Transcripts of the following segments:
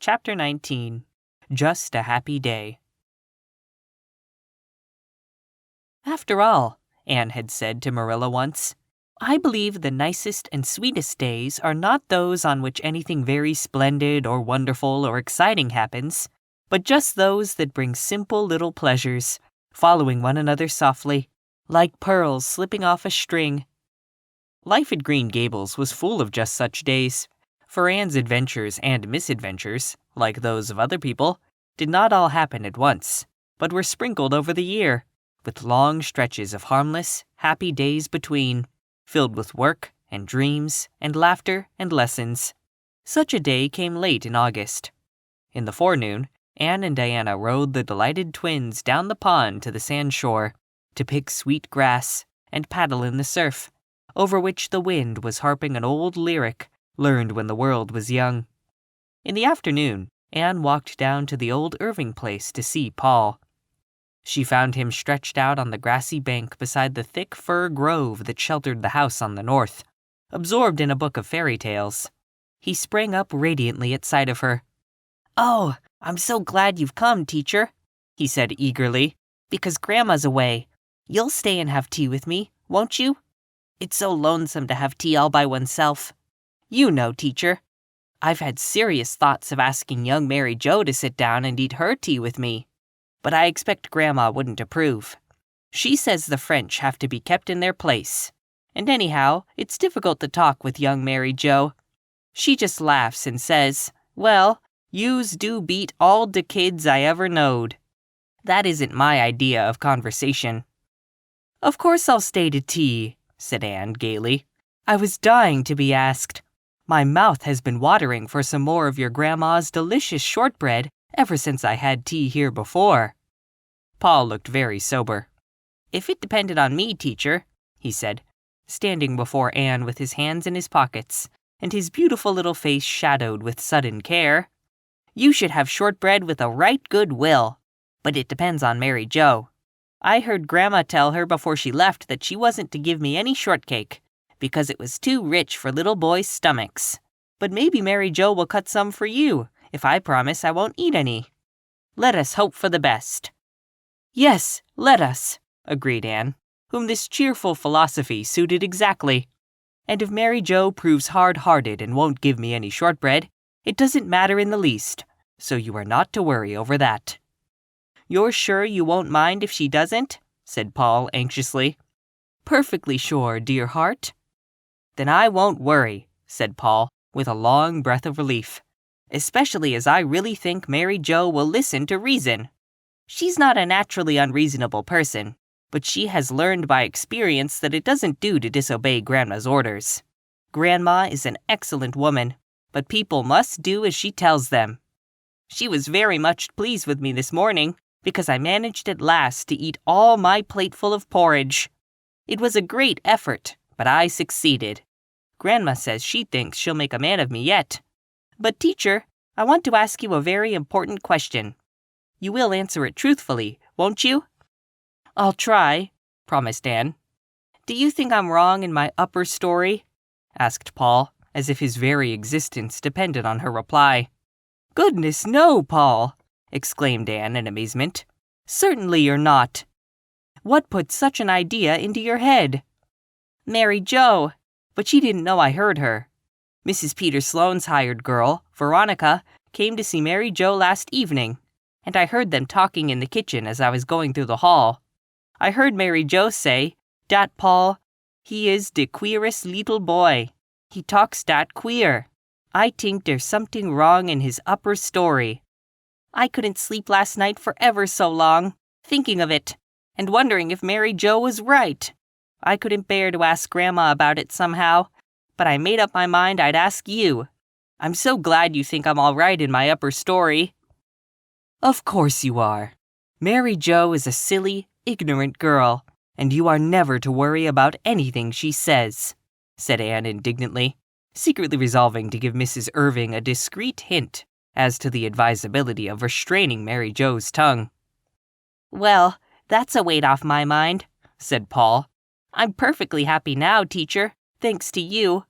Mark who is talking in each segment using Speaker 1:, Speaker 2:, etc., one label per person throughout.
Speaker 1: Chapter 19. Just a Happy Day. After all, Anne had said to Marilla once, I believe the nicest and sweetest days are not those on which anything very splendid or wonderful or exciting happens, but just those that bring simple little pleasures, following one another softly, like pearls slipping off a string. Life at Green Gables was full of just such days, for Anne's adventures and misadventures, like those of other people, did not all happen at once, but were sprinkled over the year, with long stretches of harmless, happy days between, filled with work and dreams and laughter and lessons. Such a day came late in August. In the forenoon, Anne and Diana rowed the delighted twins down the pond to the sandshore to pick sweet grass and paddle in the surf, over which the wind was harping an old lyric learned when the world was young. In the afternoon, Anne walked down to the old Irving place to see Paul. She found him stretched out on the grassy bank beside the thick fir grove that sheltered the house on the north, absorbed in a book of fairy tales. He sprang up radiantly at sight of her. "Oh, I'm so glad you've come, teacher," he said eagerly, "because Grandma's away. You'll stay and have tea with me, won't you? It's so lonesome to have tea all by oneself. You know, teacher, I've had serious thoughts of asking young Mary Jo to sit down and eat her tea with me, but I expect Grandma wouldn't approve. She says the French have to be kept in their place, and anyhow, it's difficult to talk with young Mary Jo. She just laughs and says, 'Well, yous do beat all de kids I ever knowed.' That isn't my idea of conversation." "Of course I'll stay to tea," said Anne gaily. "I was dying to be asked. My mouth has been watering for some more of your grandma's delicious shortbread ever since I had tea here before." Paul looked very sober. "If it depended on me, teacher," he said, standing before Anne with his hands in his pockets and his beautiful little face shadowed with sudden care, "you should have shortbread with a right good will. But it depends on Mary Jo. I heard Grandma tell her before she left that she wasn't to give me any shortcake, because it was too rich for little boys' stomachs. But maybe Mary Jo will cut some for you, if I promise I won't eat any. Let us hope for the best." "Yes, let us," agreed Anne, whom this cheerful philosophy suited exactly. "And if Mary Jo proves hard-hearted and won't give me any shortbread, it doesn't matter in the least, so you are not to worry over that." "You're sure you won't mind if she doesn't?" said Paul anxiously. "Perfectly sure, dear heart." "Then I won't worry," said Paul, with a long breath of relief, "especially as I really think Mary Jo will listen to reason. She's not a naturally unreasonable person, but she has learned by experience that it doesn't do to disobey Grandma's orders. Grandma is an excellent woman, but people must do as she tells them. She was very much pleased with me this morning, because I managed at last to eat all my plateful of porridge. It was a great effort, but I succeeded. Grandma says she thinks she'll make a man of me yet. But, teacher, I want to ask you a very important question. You will answer it truthfully, won't you?" "I'll try," promised Anne. "Do you think I'm wrong in my upper story?" asked Paul, as if his very existence depended on her reply. "Goodness, no, Paul!" exclaimed Anne in amazement. "Certainly you're not. What put such an idea into your head?" "Mary Jo, but she didn't know I heard her. Mrs. Peter Sloane's hired girl, Veronica, came to see Mary Jo last evening, and I heard them talking in the kitchen as I was going through the hall. I heard Mary Jo say, 'Dat Paul, he is de queerest leetle boy. He talks dat queer. I tink there's something wrong in his upper story.' I couldn't sleep last night for ever so long, thinking of it, and wondering if Mary Jo was right. I couldn't bear to ask Grandma about it somehow, but I made up my mind I'd ask you. I'm so glad you think I'm all right in my upper story." "Of course you are. Mary Jo is a silly, ignorant girl, and you are never to worry about anything she says," said Anne indignantly, secretly resolving to give Mrs. Irving a discreet hint as to the advisability of restraining Mary Jo's tongue. "Well, that's a weight off my mind," said Paul. "I'm perfectly happy now, teacher, thanks to you.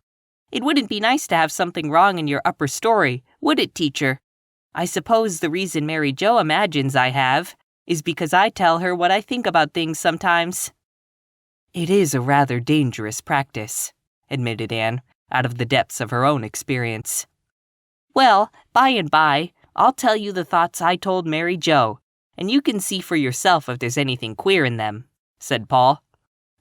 Speaker 1: It wouldn't be nice to have something wrong in your upper story, would it, teacher? I suppose the reason Mary Jo imagines I have is because I tell her what I think about things sometimes." "It is a rather dangerous practice," admitted Anne, out of the depths of her own experience. "Well, by and by, I'll tell you the thoughts I told Mary Jo, and you can see for yourself if there's anything queer in them," said Paul.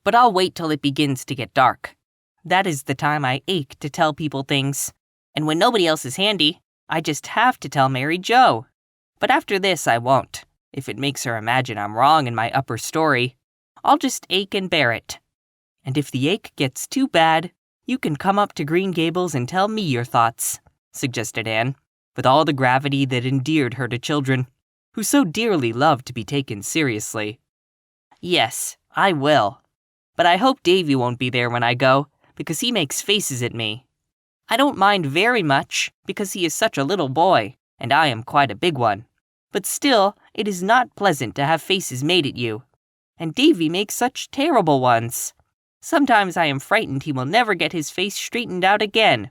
Speaker 1: "But I'll wait till it begins to get dark. That is the time I ache to tell people things, and when nobody else is handy, I just have to tell Mary Jo. But after this I won't, if it makes her imagine I'm wrong in my upper story. I'll just ache and bear it. And if the ache gets too bad, you can come up to Green Gables and tell me your thoughts," suggested Anne, with all the gravity that endeared her to children, who so dearly loved to be taken seriously. "Yes, I will. But I hope Davy won't be there when I go, because he makes faces at me. I don't mind very much, because he is such a little boy, and I am quite a big one. But still, it is not pleasant to have faces made at you. And Davy makes such terrible ones. Sometimes I am frightened he will never get his face straightened out again.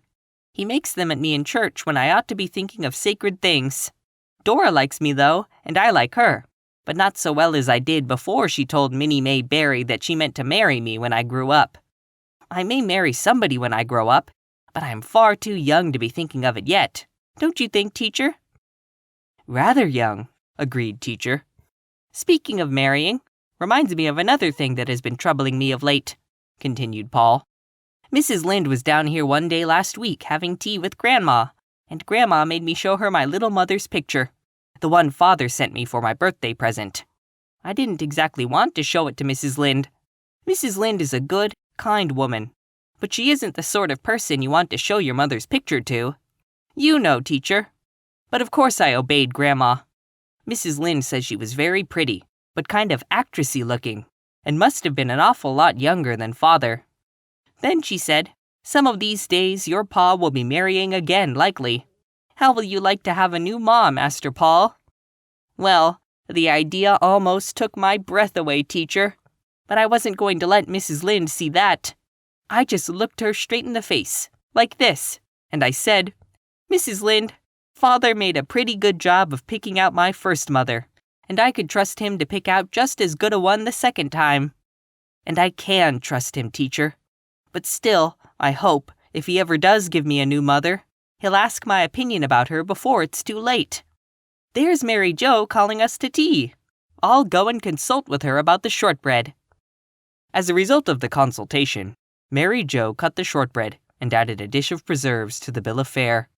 Speaker 1: He makes them at me in church when I ought to be thinking of sacred things. Dora likes me, though, and I like her, but not so well as I did before she told Minnie May Barry that she meant to marry me when I grew up. I may marry somebody when I grow up, but I am far too young to be thinking of it yet. Don't you think, Teacher?" "Rather young," agreed Teacher. "Speaking of marrying, reminds me of another thing that has been troubling me of late," continued Paul. "Mrs. Lynde was down here one day last week having tea with Grandma, and Grandma made me show her my little mother's picture, the one Father sent me for my birthday present. I didn't exactly want to show it to Mrs. Lynde. Mrs. Lynde is a good, kind woman, but she isn't the sort of person you want to show your mother's picture to. You know, Teacher. But of course I obeyed Grandma. Mrs. Lynde says she was very pretty, but kind of actressy looking, and must have been an awful lot younger than Father. Then she said, 'Some of these days your Pa will be marrying again, likely. How will you like to have a new Ma, Master Paul?' Well, the idea almost took my breath away, Teacher. But I wasn't going to let Mrs. Lynde see that. I just looked her straight in the face, like this, and I said, 'Mrs. Lynde, Father made a pretty good job of picking out my first mother, and I could trust him to pick out just as good a one the second time. And I can trust him, Teacher. But still, I hope, if he ever does give me a new mother, he'll ask my opinion about her before it's too late. There's Mary Jo calling us to tea. I'll go and consult with her about the shortbread." As a result of the consultation, Mary Jo cut the shortbread and added a dish of preserves to the bill of fare.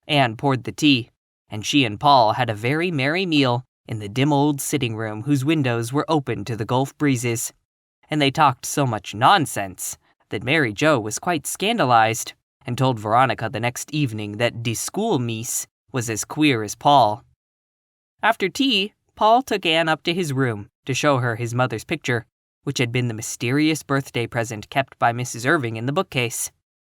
Speaker 1: Anne poured the tea, and she and Paul had a very merry meal in the dim old sitting room whose windows were open to the Gulf breezes. And they talked so much nonsense that Mary Jo was quite scandalized and told Veronica the next evening that de school mees was as queer as Paul. After tea, Paul took Anne up to his room to show her his mother's picture, which had been the mysterious birthday present kept by Mrs. Irving in the bookcase.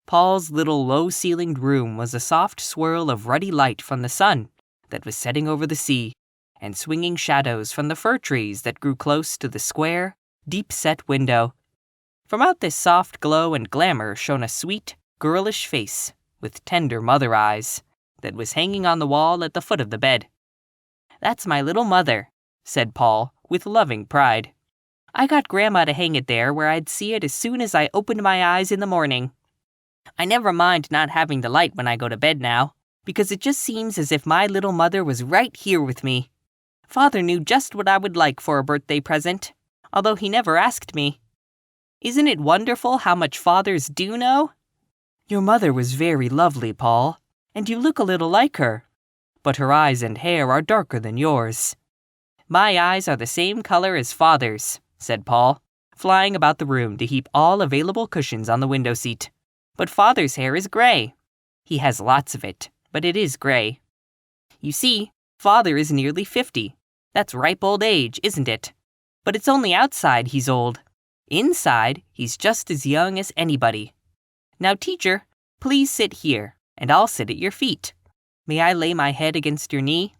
Speaker 1: Paul's little low-ceilinged room was a soft swirl of ruddy light from the sun that was setting over the sea, and swinging shadows from the fir trees that grew close to the square, deep-set window. From out this soft glow and glamour shone a sweet, girlish face with tender mother eyes that was hanging on the wall at the foot of the bed. "That's my little mother," said Paul, with loving pride. "I got Grandma to hang it there where I'd see it as soon as I opened my eyes in the morning. I never mind not having the light when I go to bed now, because it just seems as if my little mother was right here with me. Father knew just what I would like for a birthday present, although he never asked me. Isn't it wonderful how much fathers do know?" "Your mother was very lovely, Paul, and you look a little like her. But her eyes and hair are darker than yours." "My eyes are the same color as Father's," said Paul, flying about the room to heap all available cushions on the window seat. "But Father's hair is gray. He has lots of it, but it is gray. You see, Father is nearly 50. That's ripe old age, isn't it? But it's only outside he's old. Inside, he's just as young as anybody. Now, Teacher, please sit here, and I'll sit at your feet. May I lay my head against your knee?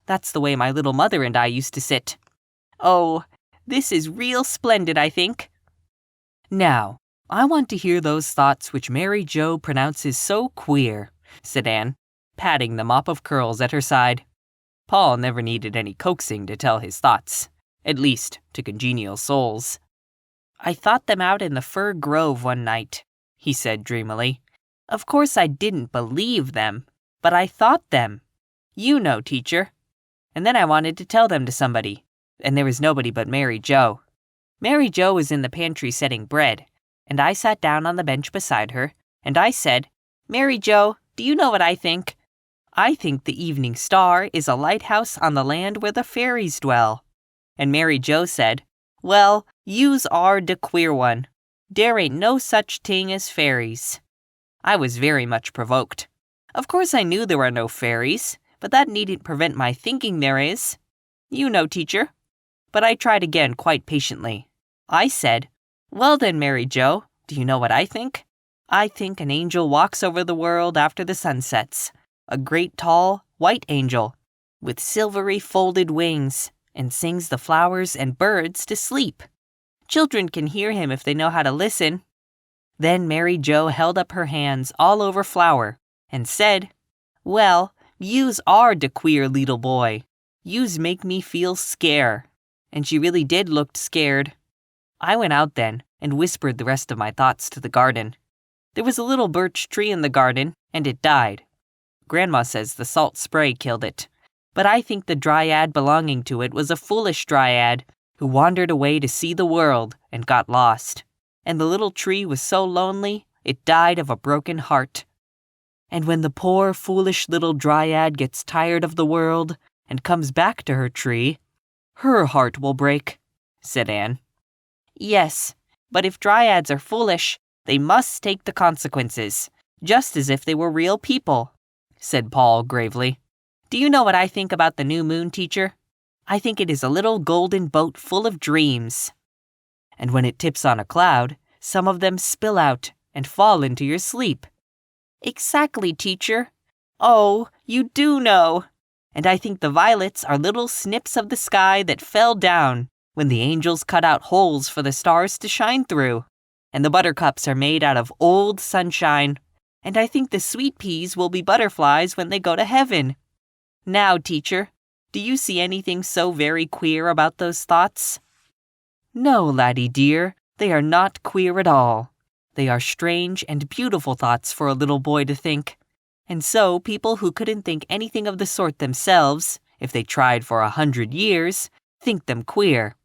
Speaker 1: That's the way my little mother and I used to sit. Oh, this is real splendid, I think." "Now, I want to hear those thoughts which Mary Jo pronounces so queer," said Anne, patting the mop of curls at her side. Paul never needed any coaxing to tell his thoughts, at least to congenial souls. "I thought them out in the fir grove one night," he said dreamily. "Of course I didn't believe them, but I thought them. You know, teacher. And then I wanted to tell them to somebody, and there was nobody but Mary Jo. Mary Jo was in the pantry setting bread, and I sat down on the bench beside her, and I said, 'Mary Jo, do you know what I think? I think the evening star is a lighthouse on the land where the fairies dwell.' And Mary Jo said, 'Well, yous are de queer one. Dere ain't no such ting as fairies.' I was very much provoked. Of course I knew there were no fairies, but that needn't prevent my thinking there is. You know, teacher. But I tried again quite patiently. I said, 'Well then, Mary Jo, do you know what I think? I think an angel walks over the world after the sun sets, a great tall, white angel, with silvery folded wings, and sings the flowers and birds to sleep. Children can hear him if they know how to listen.' Then Mary Jo held up her hands all over Flower, and said, 'Well, yous are de queer leetle boy. Yous make me feel scare.' And she really did look scared. I went out then and whispered the rest of my thoughts to the garden. There was a little birch tree in the garden, and it died. Grandma says the salt spray killed it, but I think the dryad belonging to it was a foolish dryad who wandered away to see the world and got lost. And the little tree was so lonely, it died of a broken heart. And when the poor, foolish little dryad gets tired of the world and comes back to her tree, her heart will break," said Anne. "Yes, but if dryads are foolish, they must take the consequences, just as if they were real people," said Paul gravely. "Do you know what I think about the new moon, teacher? I think it is a little golden boat full of dreams. And when it tips on a cloud, some of them spill out and fall into your sleep." "Exactly, teacher. Oh, you do know. And I think the violets are little snips of the sky that fell down when the angels cut out holes for the stars to shine through. And the buttercups are made out of old sunshine. And I think the sweet peas will be butterflies when they go to heaven. Now, teacher, do you see anything so very queer about those thoughts?" "No, laddie dear, they are not queer at all. They are strange and beautiful thoughts for a little boy to think. And so people who couldn't think anything of the sort themselves, if they tried for 100 years, think them queer.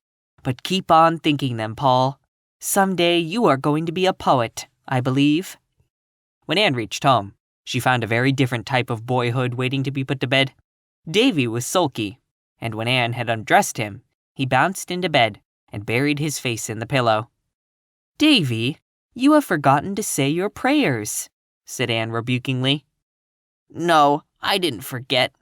Speaker 1: But keep on thinking them, Paul. Some day you are going to be a poet, I believe." When Anne reached home, she found a very different type of boyhood waiting to be put to bed. Davy was sulky, and when Anne had undressed him, he bounced into bed and buried his face in the pillow. "Davy, you have forgotten to say your prayers," said Anne rebukingly. "No, I didn't forget,"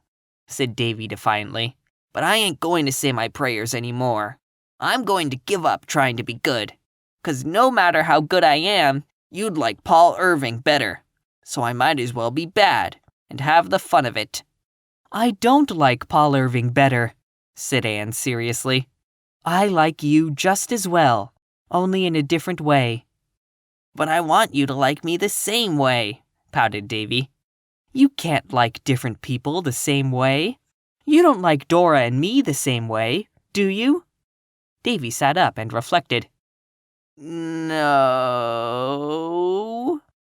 Speaker 1: said Davy defiantly. "But I ain't going to say my prayers anymore. I'm going to give up trying to be good. 'Cause no matter how good I am, you'd like Paul Irving better. So I might as well be bad and have the fun of it." "I don't like Paul Irving better," said Anne seriously. "I like you just as well, only in a different way." "But I want you to like me the same way," pouted Davy. "You can't like different people the same way. You don't like Dora and me the same way, do you?" Davy sat up and reflected. "No,"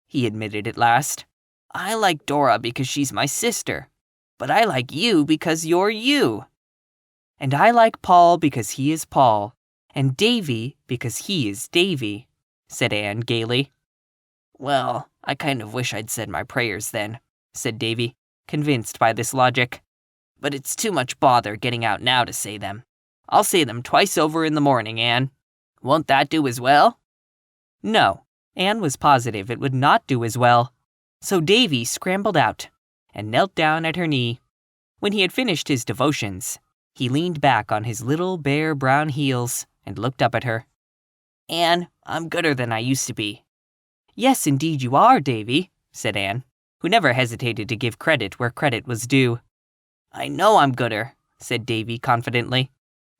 Speaker 1: he admitted at last. "I like Dora because she's my sister, but I like you because you're you." "And I like Paul because he is Paul, and Davy because he is Davy," said Anne gaily. "Well, I kind of wish I'd said my prayers then," said Davy, convinced by this logic. "But it's too much bother getting out now to say them. I'll say them twice over in the morning, Anne. Won't that do as well?" No, Anne was positive it would not do as well. So Davy scrambled out and knelt down at her knee. When he had finished his devotions, he leaned back on his little bare brown heels and looked up at her. "Anne, I'm gooder than I used to be." "Yes, indeed you are, Davy," said Anne, who never hesitated to give credit where credit was due. "I know I'm gooder," said Davy confidently,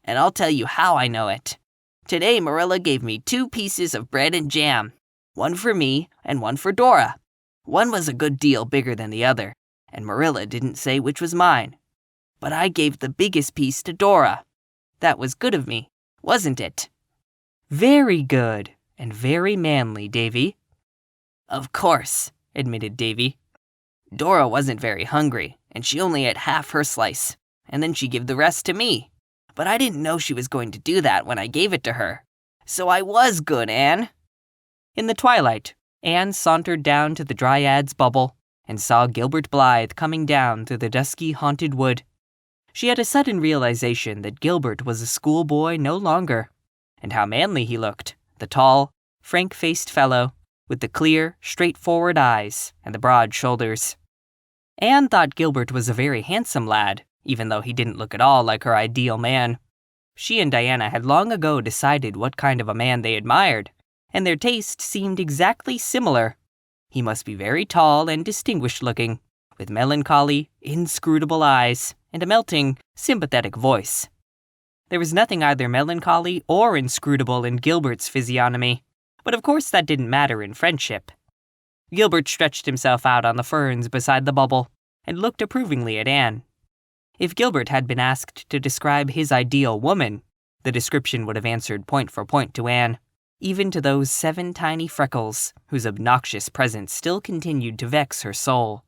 Speaker 1: "and I'll tell you how I know it. Today Marilla gave me 2 pieces of bread and jam, one for me and one for Dora. One was a good deal bigger than the other, and Marilla didn't say which was mine. but I gave the biggest piece to Dora. That was good of me, wasn't it?" "Very good, and very manly, Davy." "Of course," admitted Davy. "Dora wasn't very hungry, and she only ate half her slice, and then she gave the rest to me. But I didn't know she was going to do that when I gave it to her. So I was good, Anne." In the twilight, Anne sauntered down to the Dryad's bubble and saw Gilbert Blythe coming down through the dusky haunted wood. She had a sudden realization that Gilbert was a schoolboy no longer, and how manly he looked, the tall, frank-faced fellow with the clear, straightforward eyes and the broad shoulders. Anne thought Gilbert was a very handsome lad, even though he didn't look at all like her ideal man. She and Diana had long ago decided what kind of a man they admired, and their taste seemed exactly similar. He must be very tall and distinguished-looking, with melancholy, inscrutable eyes and a melting, sympathetic voice. There was nothing either melancholy or inscrutable in Gilbert's physiognomy, but of course that didn't matter in friendship. Gilbert stretched himself out on the ferns beside the bubble and looked approvingly at Anne. If Gilbert had been asked to describe his ideal woman, the description would have answered point for point to Anne, even to those 7 tiny freckles whose obnoxious presence still continued to vex her soul.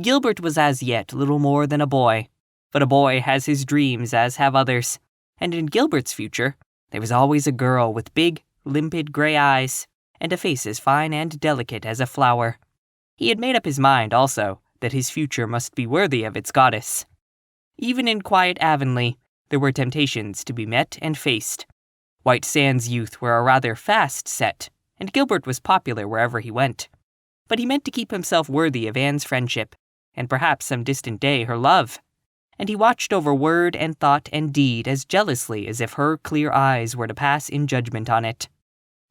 Speaker 1: Gilbert was as yet little more than a boy, but a boy has his dreams as have others, and in Gilbert's future, there was always a girl with big, limpid gray eyes and a face as fine and delicate as a flower. He had made up his mind, also, that his future must be worthy of its goddess. Even in quiet Avonlea, there were temptations to be met and faced. White Sands youth were a rather fast set, and Gilbert was popular wherever he went. But he meant to keep himself worthy of Anne's friendship, and perhaps some distant day her love. And he watched over word and thought and deed as jealously as if her clear eyes were to pass in judgment on it.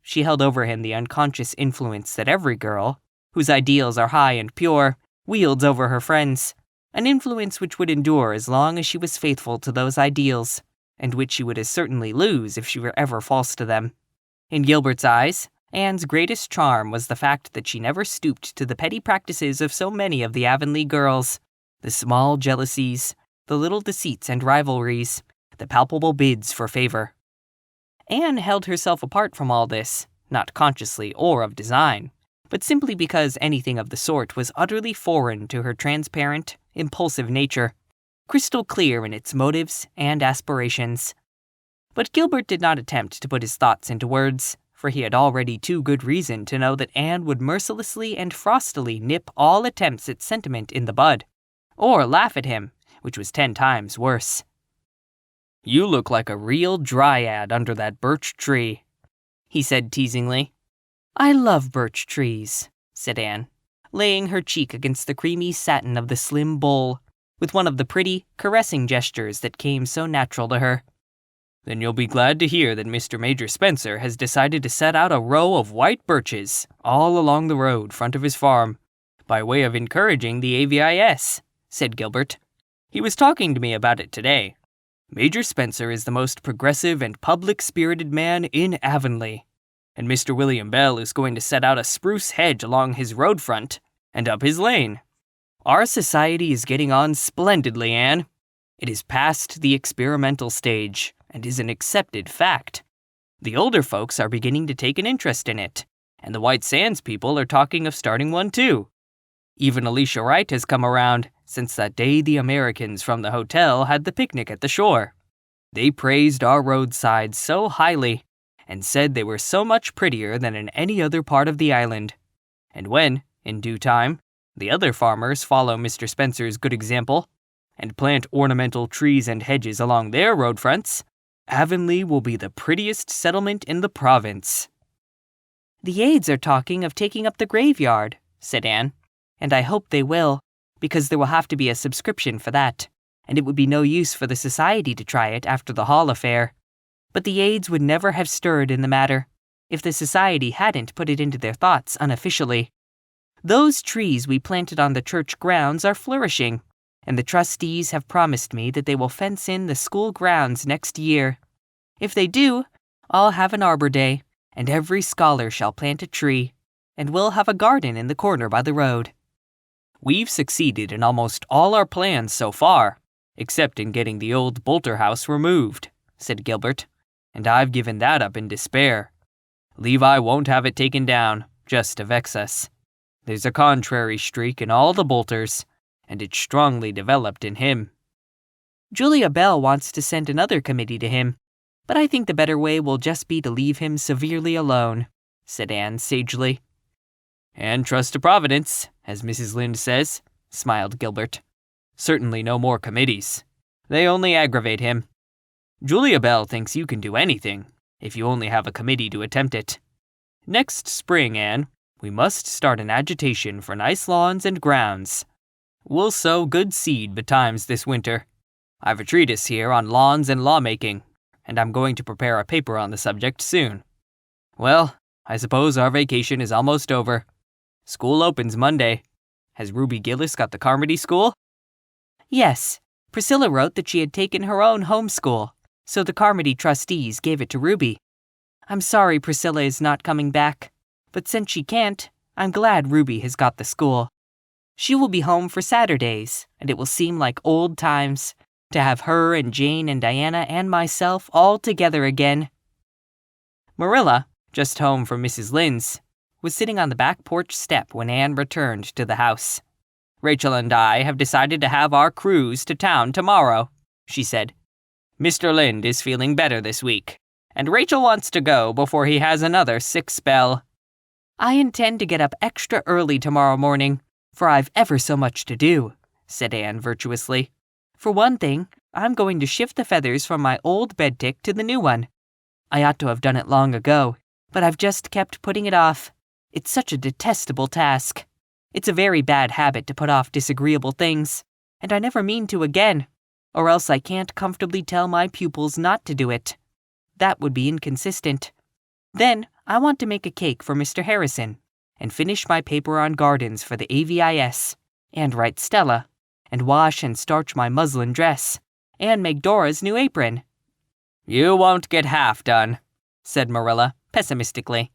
Speaker 1: She held over him the unconscious influence that every girl, whose ideals are high and pure, wields over her friends, an influence which would endure as long as she was faithful to those ideals, and which she would as certainly lose if she were ever false to them. In Gilbert's eyes, Anne's greatest charm was the fact that she never stooped to the petty practices of so many of the Avonlea girls, the small jealousies, the little deceits and rivalries, the palpable bids for favor. Anne held herself apart from all this, not consciously or of design, but simply because anything of the sort was utterly foreign to her transparent, impulsive nature, crystal clear in its motives and aspirations. But Gilbert did not attempt to put his thoughts into words, for he had already too good reason to know that Anne would mercilessly and frostily nip all attempts at sentiment in the bud, or laugh at him, which was 10 times worse. "You look like a real dryad under that birch tree," he said teasingly. "I love birch trees," said Anne, laying her cheek against the creamy satin of the slim bole, with one of the pretty, caressing gestures that came so natural to her. "Then you'll be glad to hear that Mr. Major Spencer has decided to set out a row of white birches all along the road front of his farm, by way of encouraging the AVIS, said Gilbert. "He was talking to me about it today. Major Spencer is the most progressive and public-spirited man in Avonlea, and Mr. William Bell is going to set out a spruce hedge along his road front and up his lane. Our society is getting on splendidly, Anne. It is past the experimental stage and is an accepted fact. The older folks are beginning to take an interest in it, and the White Sands people are talking of starting one too. Even Alicia Wright has come around since that day the Americans from the hotel had the picnic at the shore. They praised our roadsides so highly and said they were so much prettier than in any other part of the island. And when, in due time, the other farmers follow Mr. Spencer's good example and plant ornamental trees and hedges along their road fronts, Avonlea will be the prettiest settlement in the province." "The aides are talking of taking up the graveyard," said Anne, "and I hope they will, because there will have to be a subscription for that, and it would be no use for the society to try it after the Hall affair. But the aides would never have stirred in the matter if the society hadn't put it into their thoughts unofficially. Those trees we planted on the church grounds are flourishing, and the trustees have promised me that they will fence in the school grounds next year. If they do, I'll have an Arbor Day, and every scholar shall plant a tree, and we'll have a garden in the corner by the road." "We've succeeded in almost all our plans so far," "Except in getting the old Bolter house removed," said Gilbert. "And I've given that up in despair. Levi won't have it taken down, just to vex us. There's a contrary streak in all the Bolters, and it's strongly developed in him." "Julia Bell wants to send another committee to him, but I think the better way will just be to leave him severely alone," said Anne sagely. "And trust to Providence, as Mrs. Lynde says," smiled Gilbert. "Certainly no more committees. They only aggravate him. Julia Bell thinks you can do anything, if you only have a committee to attempt it. Next spring, Anne, we must start an agitation for nice lawns and grounds. We'll sow good seed betimes this winter. I've a treatise here on lawns and lawmaking, and I'm going to prepare a paper on the subject soon. Well, I suppose our vacation is almost over. School opens Monday. Has Ruby Gillis got the Carmody school?" "Yes. Priscilla wrote that she had taken her own homeschool, so the Carmody trustees gave it to Ruby. I'm sorry Priscilla is not coming back, but since she can't, I'm glad Ruby has got the school. She will be home for Saturdays, and it will seem like old times to have her and Jane and Diana and myself all together again." Marilla, just home from Mrs. Lynde's, was sitting on the back porch step when Anne returned to the house. "Rachel and I have decided to have our cruise to town tomorrow," she said. "Mr. Lynde is feeling better this week, and Rachel wants to go before he has another sick spell." "I intend to get up extra early tomorrow morning, for I've ever so much to do," said Anne virtuously. "For one thing, I'm going to shift the feathers from my old bed tick to the new one. I ought to have done it long ago, but I've just kept putting it off. It's such a detestable task. It's a very bad habit to put off disagreeable things, and I never mean to again, or else I can't comfortably tell my pupils not to do it. That would be inconsistent. Then I want to make a cake for Mr. Harrison, and finish my paper on gardens for the AVIS, and write Stella, and wash and starch my muslin dress, and make Dora's new apron." "You won't get half done," said Marilla pessimistically.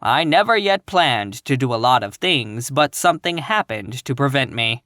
Speaker 1: "I never yet planned to do a lot of things, but something happened to prevent me."